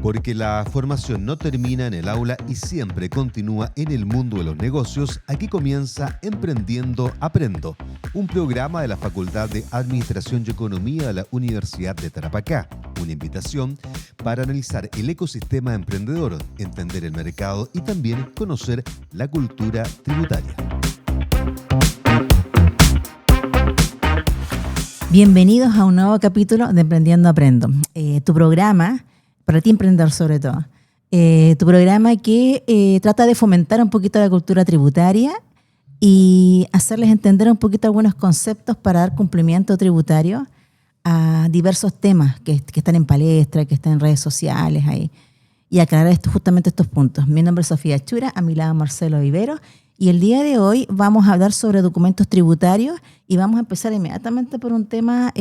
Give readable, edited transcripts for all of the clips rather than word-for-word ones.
Porque la formación no termina en el aula y siempre continúa en el mundo de los negocios, aquí comienza Emprendiendo Aprendo, un programa de la Facultad de Administración y Economía de la Universidad de Tarapacá. Una invitación para analizar el ecosistema emprendedor, entender el mercado y también conocer la cultura tributaria. Bienvenidos a un nuevo capítulo de Emprendiendo Aprendo, tu programa, para ti emprendedor sobre todo, tu programa que trata de fomentar un poquito la cultura tributaria y hacerles entender un poquito algunos conceptos para dar cumplimiento tributario a diversos temas que están en palestra, que están en redes sociales ahí, y aclarar justamente estos puntos. Mi nombre es Sofía Chura, a mi lado Marcelo Vivero, y el día de hoy vamos a hablar sobre documentos tributarios y vamos a empezar inmediatamente por un tema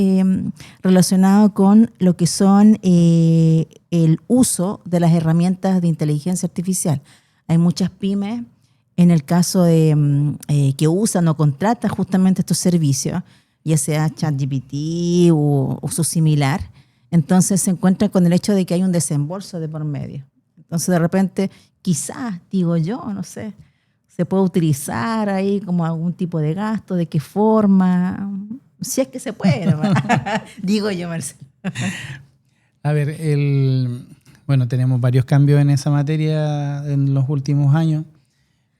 relacionado con lo que son el uso de las herramientas de inteligencia artificial. Hay muchas pymes, en el caso de que usan o contratan justamente estos servicios, ya sea ChatGPT o su similar, entonces se encuentran con el hecho de que hay un desembolso de por medio. Entonces de repente, quizás, digo yo, no sé, se puede utilizar ahí como algún tipo de gasto, de qué forma, si es que se puede, ¿no? Digo yo, Marcelo. A ver, bueno, tenemos varios cambios en esa materia en los últimos años,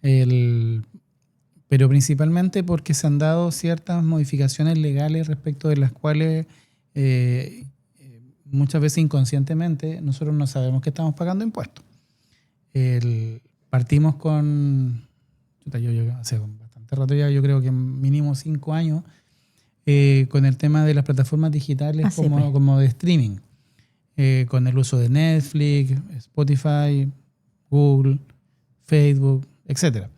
pero principalmente porque se han dado ciertas modificaciones legales respecto de las cuales muchas veces inconscientemente nosotros no sabemos que estamos pagando impuestos. Partimos con... Yo hace bastante rato ya, yo creo que mínimo 5 años, con el tema de las plataformas digitales como de streaming, con el uso de Netflix, Spotify, Google, Facebook, etc.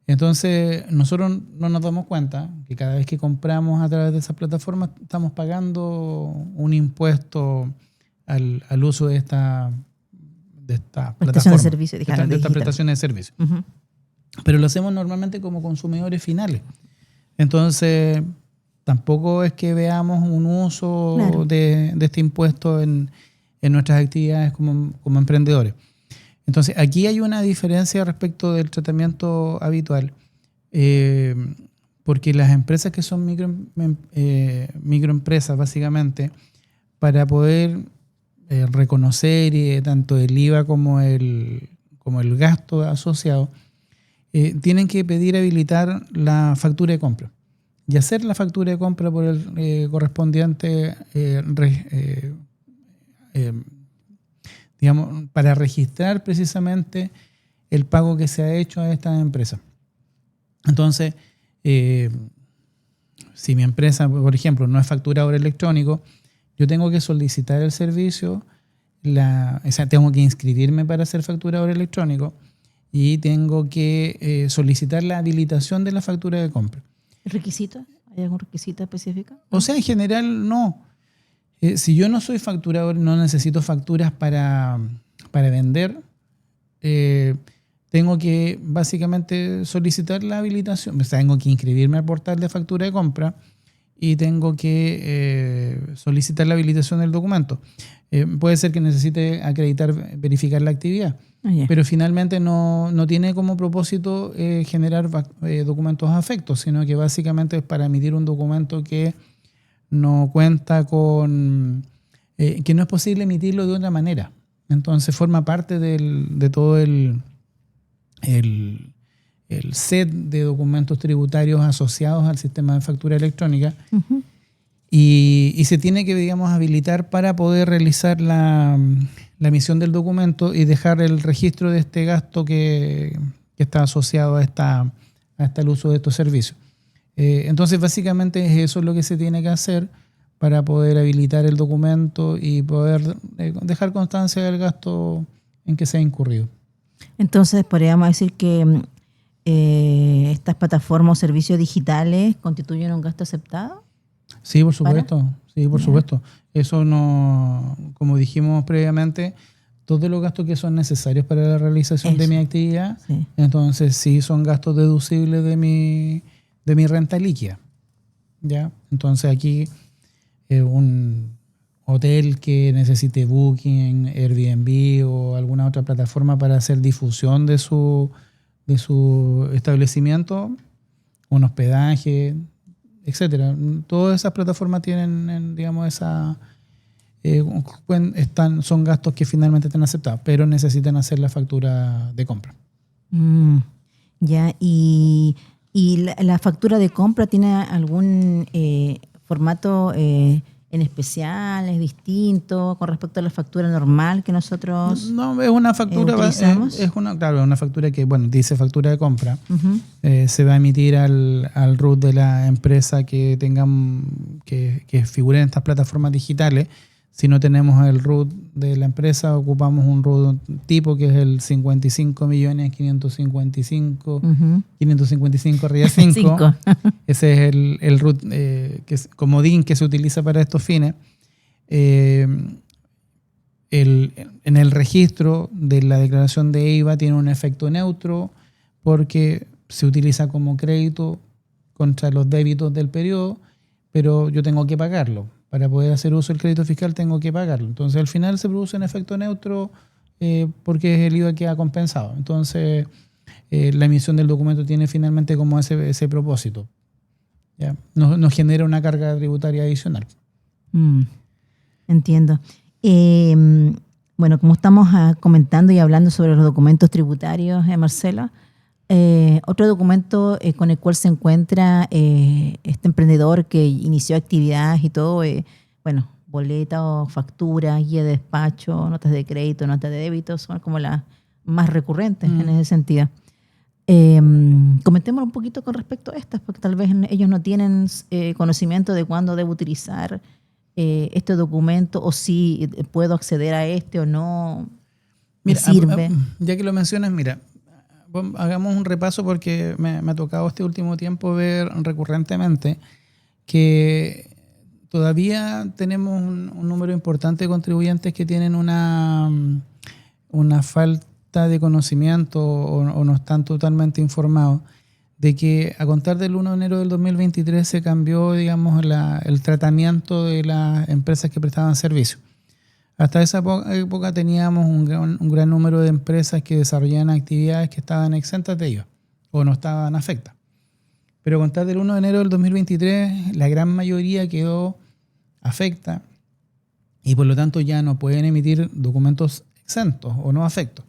Entonces, nosotros no nos damos cuenta que cada vez que compramos a través de esas plataformas estamos pagando un impuesto al uso de esta plataforma, de servicio, de estas prestaciones de servicio. Uh-huh. Pero lo hacemos normalmente como consumidores finales. Entonces, tampoco es que veamos un uso claro. de este impuesto en nuestras actividades como emprendedores. Entonces, aquí hay una diferencia respecto del tratamiento habitual, porque las empresas que son microempresas, básicamente, para poder reconocer tanto el IVA como el gasto asociado, tienen que pedir habilitar la factura de compra y hacer la factura de compra por el correspondiente, digamos, para registrar precisamente el pago que se ha hecho a estas empresas. Entonces, si mi empresa, por ejemplo, no es facturador electrónico, yo tengo que solicitar el servicio, tengo que inscribirme para ser facturador electrónico, y tengo que solicitar la habilitación de la factura de compra. ¿El requisito? ¿Hay algún requisito específico? O sea, en general no. Si yo no soy facturador, no necesito facturas para vender, tengo que básicamente solicitar la habilitación. O sea, tengo que inscribirme al portal de factura de compra y tengo que solicitar la habilitación del documento. Puede ser que necesite verificar la actividad. Pero finalmente no tiene como propósito generar documentos a efectos, sino que básicamente es para emitir un documento que no cuenta con... que no es posible emitirlo de otra manera. Entonces forma parte de todo el set de documentos tributarios asociados al sistema de factura electrónica. Uh-huh. Y se tiene que, digamos, habilitar para poder realizar la emisión del documento y dejar el registro de este gasto que está asociado al uso de estos servicios. Entonces, básicamente es eso lo que se tiene que hacer para poder habilitar el documento y poder dejar constancia del gasto en que se ha incurrido. Entonces, podríamos decir que estas plataformas o servicios digitales constituyen un gasto aceptado. Sí, por supuesto. Sí, por supuesto. Eso no, como dijimos previamente, todos los gastos que son necesarios para la realización de mi actividad, entonces sí son gastos deducibles de mi renta líquida. ¿Ya? Entonces aquí hotel que necesite Booking, Airbnb o alguna otra plataforma para hacer difusión de su establecimiento, un hospedaje, etcétera. Todas esas plataformas tienen, digamos, son gastos que finalmente están aceptados, pero necesitan hacer la factura de compra. Ya, y la factura de compra tiene algún formato en especial, es distinto con respecto a la factura normal que nosotros No, es una factura, utilizamos. Claro, es una factura que, dice factura de compra. Uh-huh. Se va a emitir al RUT de la empresa que que figure en estas plataformas digitales. Si no tenemos el RUT de la empresa, ocupamos un RUT tipo que es el 55.555.555 Uh-huh. 555 Ese es el RUT que es comodín que se utiliza para estos fines. En el registro de la declaración de IVA tiene un efecto neutro porque se utiliza como crédito contra los débitos del periodo, pero yo tengo que pagarlo. Para poder hacer uso del crédito fiscal tengo que pagarlo. Entonces al final se produce un efecto neutro porque es el IVA que ha compensado. Entonces la emisión del documento tiene finalmente como ese propósito. ¿Ya? No genera una carga tributaria adicional. Entiendo. Bueno, como estamos comentando y hablando sobre los documentos tributarios, Marcelo, otro documento con el cual se encuentra este emprendedor que inició actividades y todo, boleta o factura, guía de despacho, notas de crédito, notas de débito, son como las más recurrentes en ese sentido. Comentemos un poquito con respecto a estas, porque tal vez ellos no tienen conocimiento de cuándo debo utilizar este documento o si puedo acceder a este o no. Mira, sirve. Ya que lo mencionas, mira, hagamos un repaso porque me ha tocado este último tiempo ver recurrentemente que todavía tenemos un número importante de contribuyentes que tienen una falta de conocimiento o no están totalmente informados de que a contar del 1 de enero del 2023 se cambió, digamos, el tratamiento de las empresas que prestaban servicio. Hasta esa época teníamos un gran número de empresas que desarrollaban actividades que estaban exentas de IVA o no estaban afectadas. Pero a contar del 1 de enero del 2023, la gran mayoría quedó afecta y por lo tanto ya no pueden emitir documentos exentos o no afectos.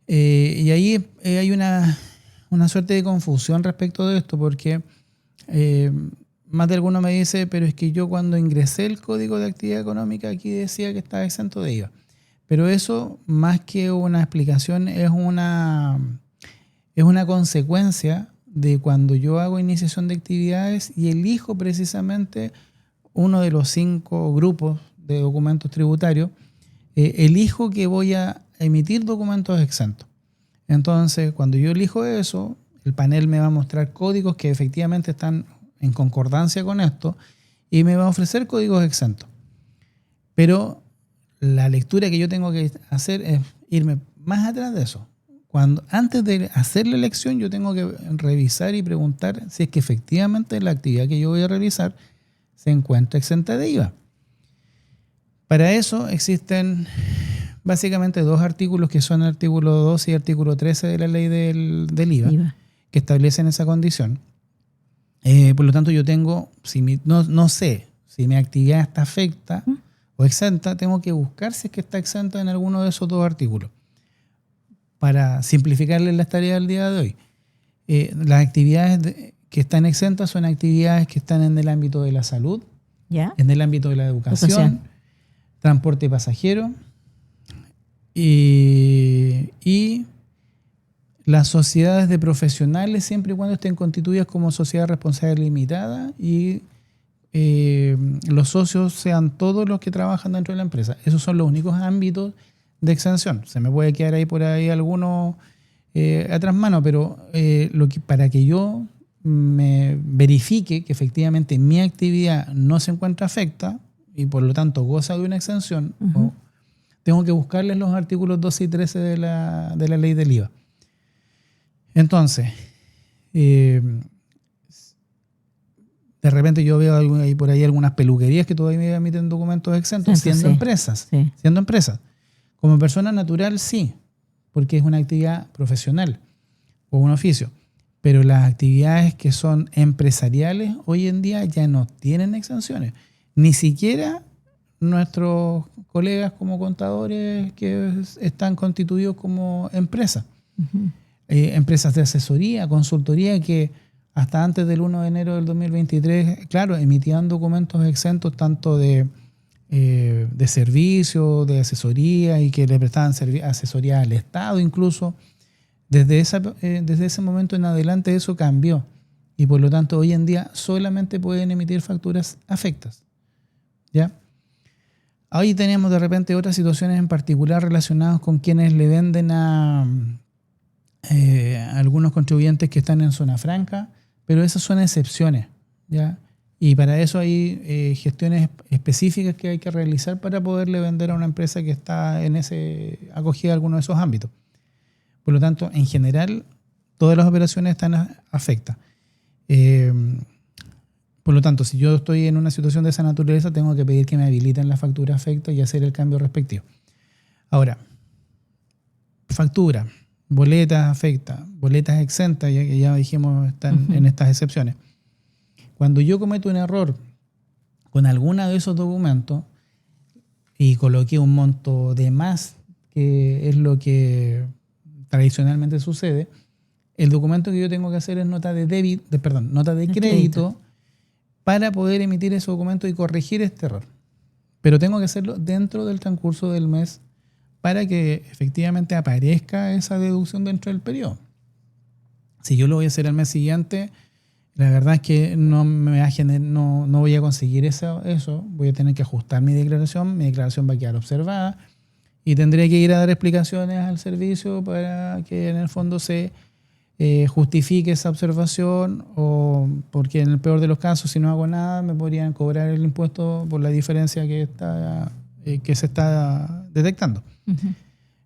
Y ahí hay una suerte de confusión respecto de esto porque más de alguno me dice, pero es que yo cuando ingresé el código de actividad económica aquí decía que estaba exento de IVA. Pero eso, más que una explicación, es una consecuencia de cuando yo hago iniciación de actividades y elijo precisamente uno de los 5 grupos de documentos tributarios, elijo que voy a emitir documentos exentos. Entonces, cuando yo elijo eso, el panel me va a mostrar códigos que efectivamente están en concordancia con esto y me va a ofrecer códigos exentos. Pero la lectura que yo tengo que hacer es irme más atrás de eso. Antes de hacer la elección yo tengo que revisar y preguntar si es que efectivamente la actividad que yo voy a realizar se encuentra exenta de IVA. Para eso existen básicamente 2 artículos que son el artículo 12 y el artículo 13 de la ley del IVA, que establecen esa condición. Por lo tanto, yo tengo, no sé si mi actividad está afecta o exenta, tengo que buscar si es que está exenta en alguno de esos 2 artículos para simplificarles las tareas del día de hoy. Las actividades que están exentas son actividades que están en el ámbito de la salud, ¿ya? En el ámbito de la educación, transporte pasajero y las sociedades de profesionales, siempre y cuando estén constituidas como sociedad responsable limitada y los socios sean todos los que trabajan dentro de la empresa. Esos son los únicos ámbitos de exención. Se me puede quedar por ahí algunos atrás mano, pero para que yo me verifique que efectivamente mi actividad no se encuentra afecta y por lo tanto goza de una exención, tengo que buscarles los artículos 12 y 13 de la ley del IVA. Entonces, De repente yo veo ahí por ahí algunas peluquerías que todavía emiten documentos exentos, siendo Sí. empresas. Sí. Siendo empresas. Como persona natural, sí, porque es una actividad profesional o un oficio. Pero las actividades que son empresariales hoy en día ya no tienen exenciones. Ni siquiera nuestros colegas como contadores que están constituidos como empresas. Ujú. Empresas de asesoría, consultoría, que hasta antes del 1 de enero del 2023, claro, emitían documentos exentos tanto de servicio, de asesoría, y que le prestaban asesoría al Estado incluso. Desde ese momento en adelante eso cambió, y por lo tanto hoy en día solamente pueden emitir facturas afectas, ¿ya? Ahí tenemos de repente otras situaciones en particular relacionadas con quienes le venden a algunos contribuyentes que están en zona franca, pero esas son excepciones, ¿ya? Y para eso hay gestiones específicas que hay que realizar para poderle vender a una empresa que está acogida a alguno de esos ámbitos. Por lo tanto, en general, todas las operaciones están afectas. Por lo tanto, si yo estoy en una situación de esa naturaleza, tengo que pedir que me habiliten la factura afecta y hacer el cambio respectivo. Ahora, factura, boletas afecta, boletas exentas, ya dijimos, están en estas excepciones. Cuando yo cometo un error con alguno de esos documentos y coloqué un monto de más, que es lo que tradicionalmente sucede, el documento que yo tengo que hacer es nota de crédito para poder emitir ese documento y corregir este error. Pero tengo que hacerlo dentro del transcurso del mes para que efectivamente aparezca esa deducción dentro del periodo. Si yo lo voy a hacer al mes siguiente, la verdad es que no voy a conseguir eso. Voy a tener que ajustar mi declaración va a quedar observada, y tendré que ir a dar explicaciones al servicio para que en el fondo se justifique esa observación, o porque en el peor de los casos, si no hago nada, me podrían cobrar el impuesto por la diferencia que se está detectando. Uh-huh.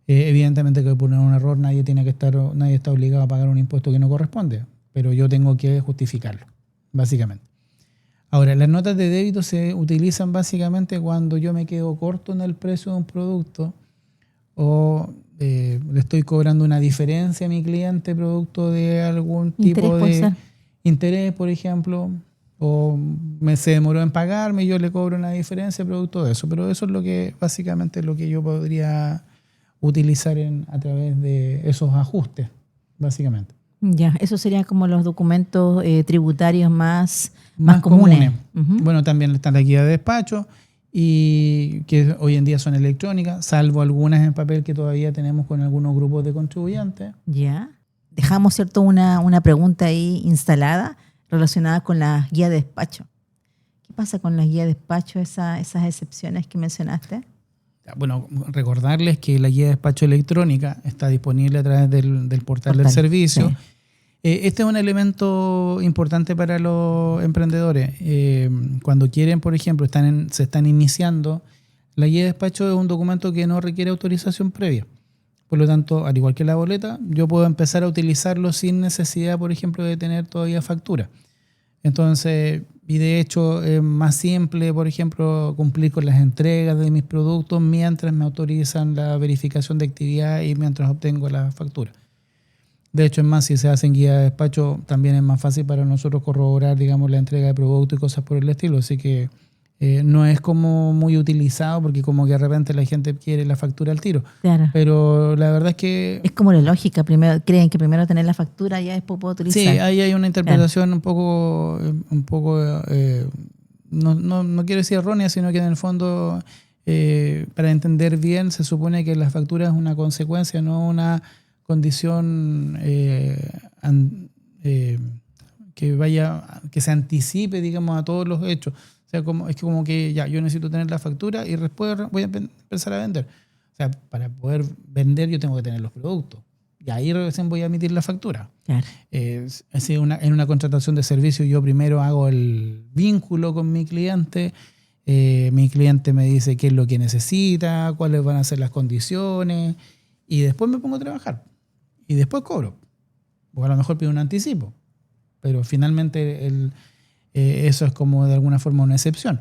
Evidentemente que por un error nadie está obligado a pagar un impuesto que no corresponde, pero yo tengo que justificarlo, básicamente. Ahora, las notas de débito se utilizan básicamente cuando yo me quedo corto en el precio de un producto, o le estoy cobrando una diferencia a mi cliente producto de algún tipo de interés, por ejemplo, o se demoró en pagarme y yo le cobro una diferencia producto de eso. Pero eso es básicamente lo que yo podría utilizar a través de esos ajustes, básicamente. Ya, eso sería como los documentos tributarios más comunes. Uh-huh. Bueno, también está la guía de despacho, y que hoy en día son electrónicas, salvo algunas en papel que todavía tenemos con algunos grupos de contribuyentes. Ya. Dejamos, ¿cierto?, una pregunta ahí instalada relacionada con la guía de despacho. ¿Qué pasa con la guía de despacho, esas excepciones que mencionaste? Bueno, recordarles que la guía de despacho electrónica está disponible a través del portal del servicio. Sí. Este es un elemento importante para los emprendedores. Cuando quieren, por ejemplo, se están iniciando, la guía de despacho es un documento que no requiere autorización previa. Por lo tanto, al igual que la boleta, yo puedo empezar a utilizarlo sin necesidad, por ejemplo, de tener todavía factura. Entonces, y de hecho es más simple, por ejemplo, cumplir con las entregas de mis productos mientras me autorizan la verificación de actividad y mientras obtengo la factura. De hecho, es más, si se hace en guía de despacho, también es más fácil para nosotros corroborar, digamos, la entrega de productos y cosas por el estilo. Así que no es como muy utilizado, porque como que de repente la gente quiere la factura al tiro. Claro. Pero la verdad es que... Es como la lógica, creen que primero tener la factura y ya después puedo utilizar. Sí, ahí hay una interpretación claro. un poco no quiero decir errónea, sino que en el fondo, para entender bien, se supone que la factura es una consecuencia, no una condición que se anticipe, digamos, a todos los hechos. O sea, es como que ya, yo necesito tener la factura y después voy a empezar a vender. O sea, para poder vender yo tengo que tener los productos. Y ahí recién voy a emitir la factura. Claro. En una contratación de servicio yo primero hago el vínculo con mi cliente. Mi cliente me dice qué es lo que necesita, cuáles van a ser las condiciones, y después me pongo a trabajar. Y después cobro. O a lo mejor pido un anticipo. Pero finalmente eso es como de alguna forma una excepción.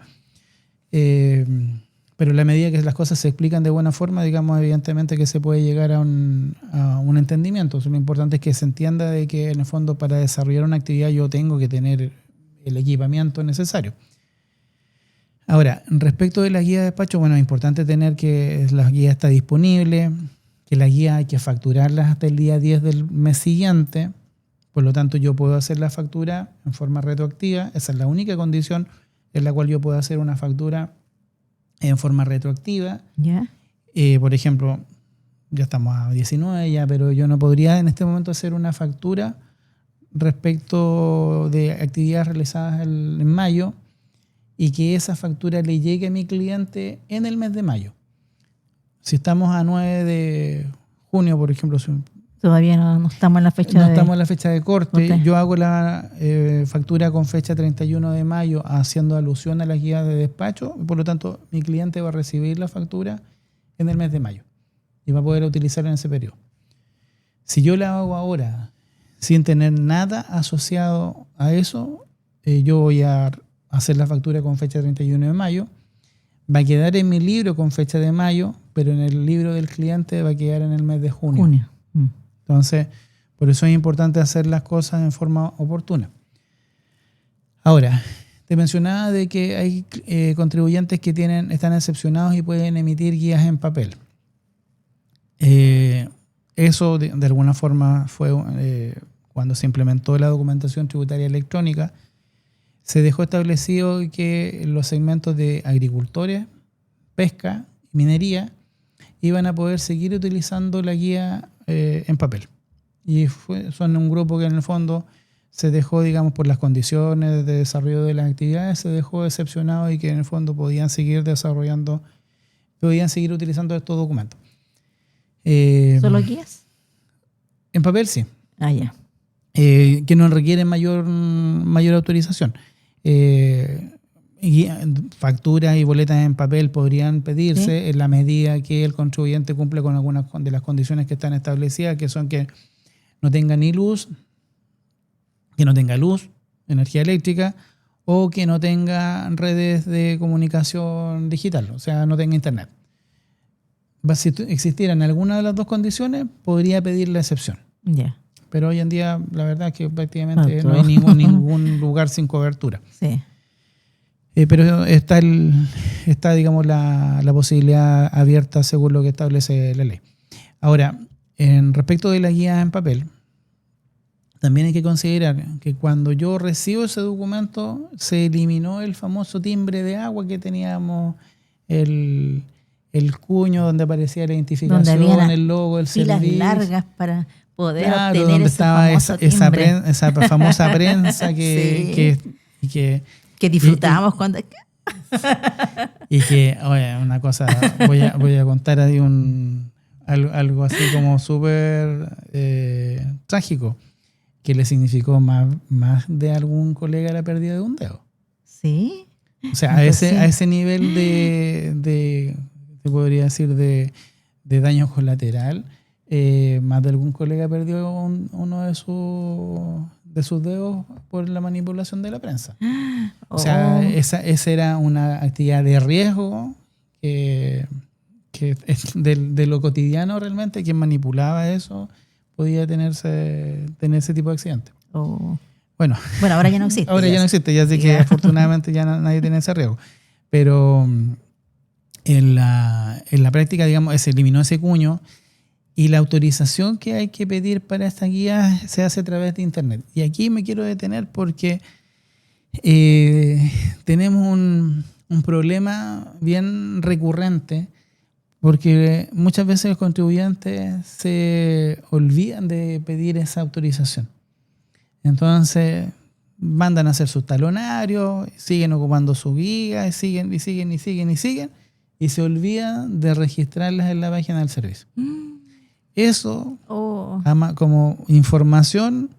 Pero en la medida que las cosas se explican de buena forma, digamos, evidentemente que se puede llegar a un entendimiento. Lo importante es que se entienda de que en el fondo para desarrollar una actividad yo tengo que tener el equipamiento necesario. Ahora, respecto de la guía de despacho, bueno, es importante tener que la guía está disponible, que la guía hay que facturarla hasta el día 10 del mes siguiente. Por lo tanto, yo puedo hacer la factura en forma retroactiva. Esa es la única condición en la cual yo puedo hacer una factura en forma retroactiva. ¿Ya? Por ejemplo, ya estamos a 19 ya, pero yo no podría en este momento hacer una factura respecto de actividades realizadas en mayo y que esa factura le llegue a mi cliente en el mes de mayo. Si estamos a 9 de junio, por ejemplo, Todavía no estamos en la fecha estamos en la fecha de corte. Okay. Yo hago la factura con fecha 31 de mayo haciendo alusión a las guías de despacho. Por lo tanto, mi cliente va a recibir la factura en el mes de mayo y va a poder utilizarla en ese periodo. Si yo la hago ahora sin tener nada asociado a eso, yo voy a hacer la factura con fecha 31 de mayo. Va a quedar en mi libro con fecha de mayo, pero en el libro del cliente va a quedar en el mes de junio. Entonces, por eso es importante hacer las cosas en forma oportuna. Ahora, te mencionaba de que hay contribuyentes que están excepcionados y pueden emitir guías en papel. Eso de alguna forma fue cuando se implementó la documentación tributaria electrónica, se dejó establecido que los segmentos de agricultores, pesca y minería iban a poder seguir utilizando la guía en papel. Y son un grupo que en el fondo se dejó, digamos, por las condiciones de desarrollo de las actividades, se dejó excepcionado y que en el fondo podían seguir utilizando estos documentos. ¿Solo guías? En papel sí. Ah, ya. Que no requieren mayor autorización. Facturas y boletas en papel podrían pedirse en la medida que el contribuyente cumple con algunas de las condiciones que están establecidas, que son que no tenga luz, energía eléctrica, o que no tenga redes de comunicación digital, o sea, no tenga internet. Si existieran alguna de las dos condiciones, podría pedir la excepción. Ya. Pero hoy en día, la verdad es que prácticamente no hay ningún lugar sin cobertura. Sí. Pero está digamos, la posibilidad abierta según lo que establece la ley. Ahora, en respecto de la guía en papel, también hay que considerar que cuando yo recibo ese documento, se eliminó el famoso timbre de agua que teníamos, el cuño donde aparecía la identificación, el logo, el filas servicio. Largas para poder claro, obtener donde ese estaba famoso esa famosa prensa que disfrutábamos cuando... Y que, oye, una cosa, voy a contar ahí algo así como súper trágico, que le significó más de algún colega la pérdida de un dedo. Sí. O sea, a ese nivel de te podría decir, de daño colateral, más de algún colega perdió uno de sus dedos por la manipulación de la prensa. O sea, esa era una actividad de riesgo que de lo cotidiano realmente. Quien manipulaba eso podía tener ese tipo de accidente. Bueno, ahora ya no existe. Ahora ya no existe, ya sé que afortunadamente ya nadie tiene ese riesgo. Pero en la práctica, digamos, se eliminó ese cuño. Y la autorización que hay que pedir para esta guía se hace a través de Internet. Y aquí me quiero detener porque tenemos un problema bien recurrente, porque muchas veces los contribuyentes se olvidan de pedir esa autorización. Entonces mandan a hacer sus talonarios, siguen ocupando su guía, y siguen, y se olvidan de registrarlas en la página del servicio. Eso, como información,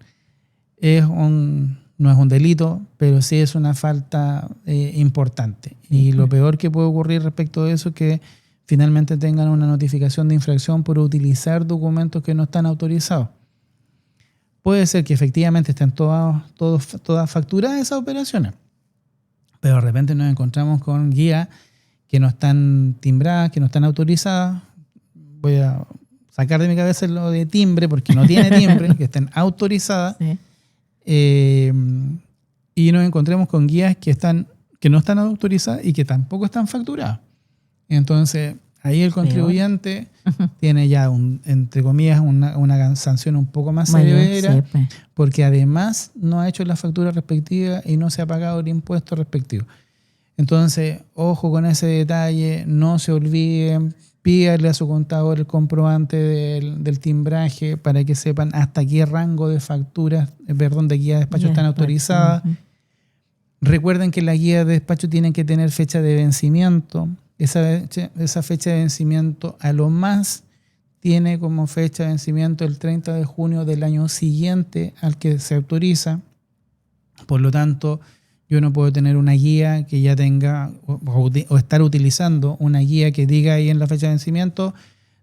no es un delito, pero sí es una falta importante. Y lo peor que puede ocurrir respecto de eso es que finalmente tengan una notificación de infracción por utilizar documentos que no están autorizados. Puede ser que efectivamente estén todas facturadas esas operaciones, pero de repente nos encontramos con guías que no están timbradas, que no están autorizadas. Voy a sacar de mi cabeza lo de timbre, porque no tiene timbre, que estén autorizadas. Sí. Y nos encontremos con guías que no están autorizadas y que tampoco están facturadas. Entonces, ahí el contribuyente tiene ya, entre comillas, una sanción un poco más severa, sí, pues. porque además no ha hecho la factura respectiva y no se ha pagado el impuesto respectivo. Entonces, ojo con ese detalle, no se olviden, pídale a su contador el comprobante del timbraje para que sepan hasta qué rango de facturas, de guías de despacho están autorizadas. Recuerden que las guías de despacho tienen que tener fecha de vencimiento. Esa fecha de vencimiento a lo más tiene como fecha de vencimiento el 30 de junio del año siguiente al que se autoriza. Por lo tanto, yo no puedo tener una guía que ya tenga o estar utilizando una guía que diga ahí en la fecha de vencimiento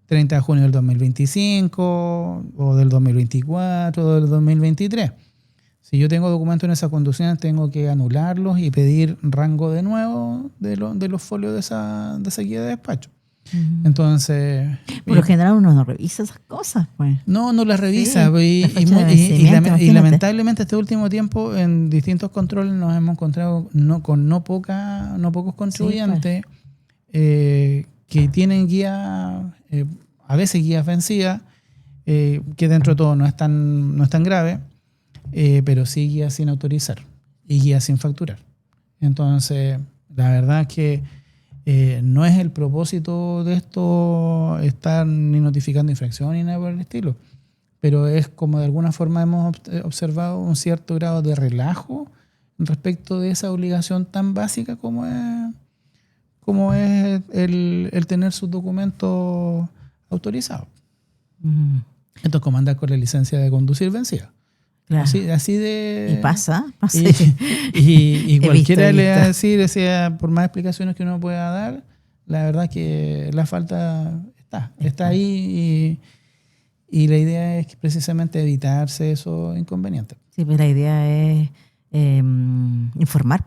30 de junio del 2025 o del 2024 o del 2023. Si yo tengo documentos en esas condiciones, tengo que anularlos y pedir rango de nuevo de los folios de esa guía de despacho. Entonces, por lo general uno no revisa esas cosas, pues. No las revisa. Sí, Y lamentablemente este último tiempo en distintos controles nos hemos encontrado con pocos contribuyentes que tienen guías, a veces guías vencidas, que dentro de todo no es tan grave, pero sí guías sin autorizar y guías sin facturar. Entonces, la verdad es que no es el propósito de esto estar ni notificando infracción ni nada por el estilo, pero es como de alguna forma hemos observado un cierto grado de relajo respecto de esa obligación tan básica como es el tener sus documentos autorizados. Entonces, como andar con la licencia de conducir vencida. Claro. Así de... Y pasa. Y cualquiera le va a decir, por más explicaciones que uno pueda dar, la verdad que la falta está ahí y la idea es precisamente evitarse esos inconvenientes. Sí, pues la idea es informar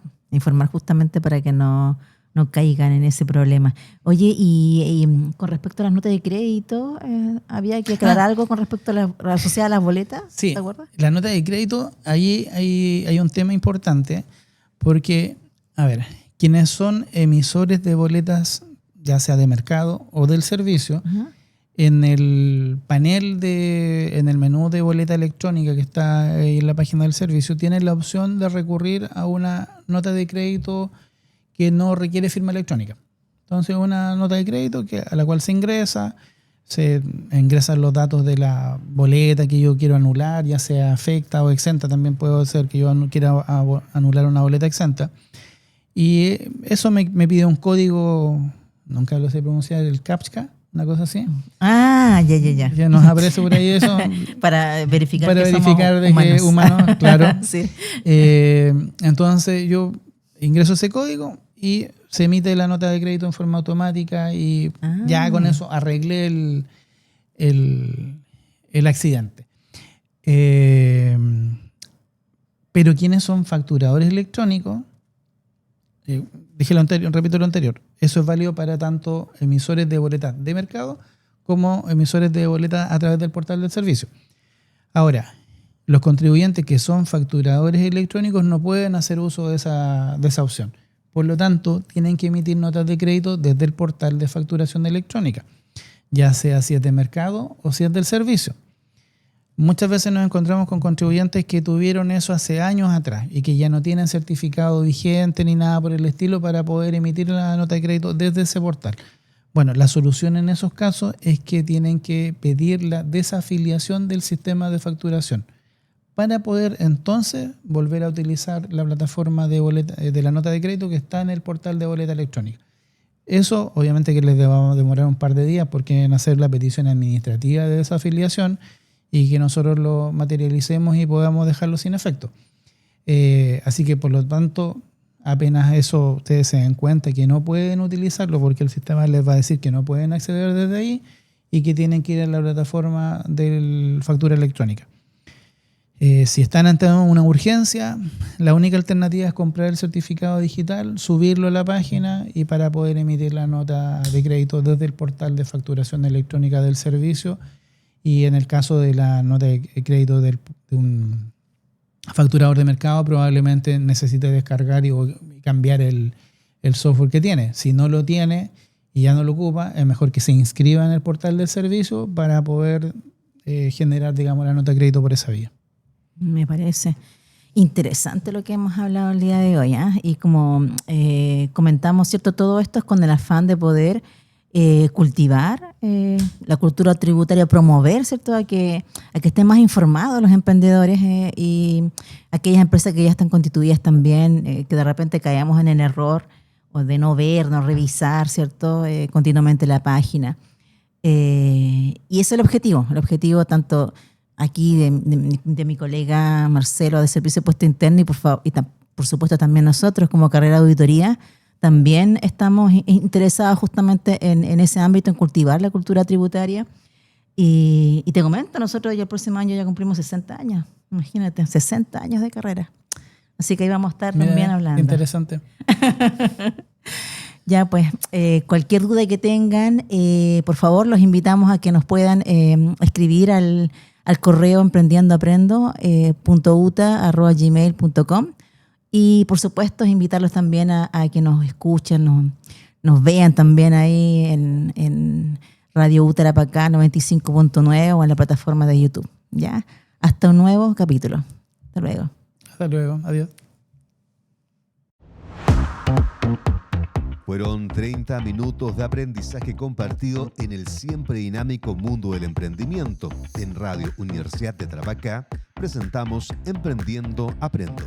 justamente para que no caigan en ese problema. Oye, y con respecto a las notas de crédito, ¿había que aclarar algo con respecto a la asociada a las boletas? Sí, ¿te acuerdas? la nota de crédito, ahí hay un tema importante, porque, a ver, quienes son emisores de boletas, ya sea de mercado o del servicio, en el panel en el menú de boleta electrónica que está ahí en la página del servicio, tienen la opción de recurrir a una nota de crédito que no requiere firma electrónica. Entonces, una nota de crédito a la cual se ingresan los datos de la boleta que yo quiero anular, ya sea afecta o exenta. También puede ser que yo quiera anular una boleta exenta. Y eso me pide un código, nunca lo sé pronunciar, el CAPTCHA, una cosa así. Ah, ya. Ya nos aparece por ahí eso. Para verificar para que verificar somos de humanos. que humanos, claro. Sí. Entonces yo ingreso ese código y se emite la nota de crédito en forma automática y ya con eso arreglé el accidente. Pero ¿quiénes son facturadores electrónicos? Dije lo anterior, repito lo anterior. Eso es válido para tanto emisores de boletas de mercado como emisores de boletas a través del portal del servicio. Ahora, los contribuyentes que son facturadores electrónicos no pueden hacer uso de esa opción. Por lo tanto, tienen que emitir notas de crédito desde el portal de facturación electrónica, ya sea si es de mercado o si es del servicio. Muchas veces nos encontramos con contribuyentes que tuvieron eso hace años atrás y que ya no tienen certificado vigente ni nada por el estilo para poder emitir la nota de crédito desde ese portal. Bueno, la solución en esos casos es que tienen que pedir la desafiliación del sistema de facturación para poder entonces volver a utilizar la plataforma de la nota de crédito que está en el portal de boleta electrónica. Eso obviamente que les va a demorar un par de días porque en hacer la petición administrativa de desafiliación y que nosotros lo materialicemos y podamos dejarlo sin efecto. Así que por lo tanto, apenas eso ustedes se den cuenta que no pueden utilizarlo porque el sistema les va a decir que no pueden acceder desde ahí y que tienen que ir a la plataforma de factura electrónica. Si están ante una urgencia, la única alternativa es comprar el certificado digital, subirlo a la página y para poder emitir la nota de crédito desde el portal de facturación electrónica del servicio. Y en el caso de la nota de crédito de un facturador de mercado, probablemente necesite descargar y cambiar el software que tiene. Si no lo tiene y ya no lo ocupa, es mejor que se inscriba en el portal del servicio para poder generar, digamos, la nota de crédito por esa vía. Me parece interesante lo que hemos hablado el día de hoy, ¿eh? Y como comentamos, ¿cierto? Todo esto es con el afán de poder cultivar la cultura tributaria, promover, ¿cierto? A que estén más informados los emprendedores y aquellas empresas que ya están constituidas también, que de repente caemos en el error o de no ver, no revisar, ¿cierto? Continuamente la página. Y ese es el objetivo tanto aquí de mi colega Marcelo de Servicio de Puesto Interno y por supuesto también nosotros como carrera de auditoría también estamos interesados justamente en ese ámbito, en cultivar la cultura tributaria. Y te comento, nosotros ya el próximo año ya cumplimos 60 años, imagínate, 60 años de carrera. Así que ahí vamos a estar también hablando. Interesante. Ya, pues, cualquier duda que tengan, por favor, los invitamos a que nos puedan escribir al correo emprendiendoaprendo.uta@gmail.com y, por supuesto, invitarlos también a que nos escuchen, nos vean también ahí en Radio UTA Tarapacá 95.9 o en la plataforma de YouTube. ¿Ya? Hasta un nuevo capítulo. Hasta luego. Hasta luego. Adiós. Fueron 30 minutos de aprendizaje compartido en el siempre dinámico mundo del emprendimiento. En Radio Universidad de Tarapacá presentamos Emprendiendo Aprendo.